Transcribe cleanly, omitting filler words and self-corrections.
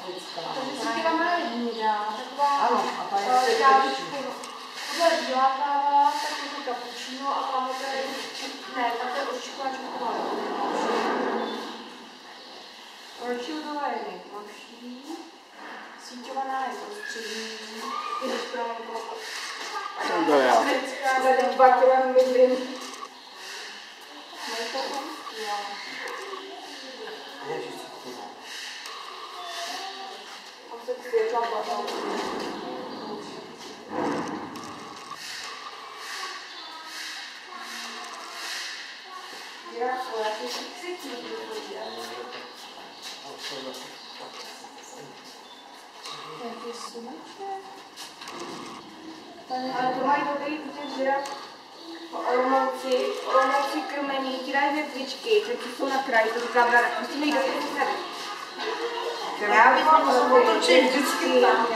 africká. Takže si těla má hnědá, taková ano, a ta je tohle je bílá káva, tak je to cappuccino a tamhle to je, ne, tak to je oštěklá čokoláda. Rothschildová je nejtmavší, síťovaná je prostřední, je dostrojeno africká, za 2 kg mydlin. Ale to mají dobrý, protože žiraf Olomouci krmení, ti dají větvičky, které jsou na kraji, to říká brada, musíme jít do těch. Já bych mohl otočit vždycky tam.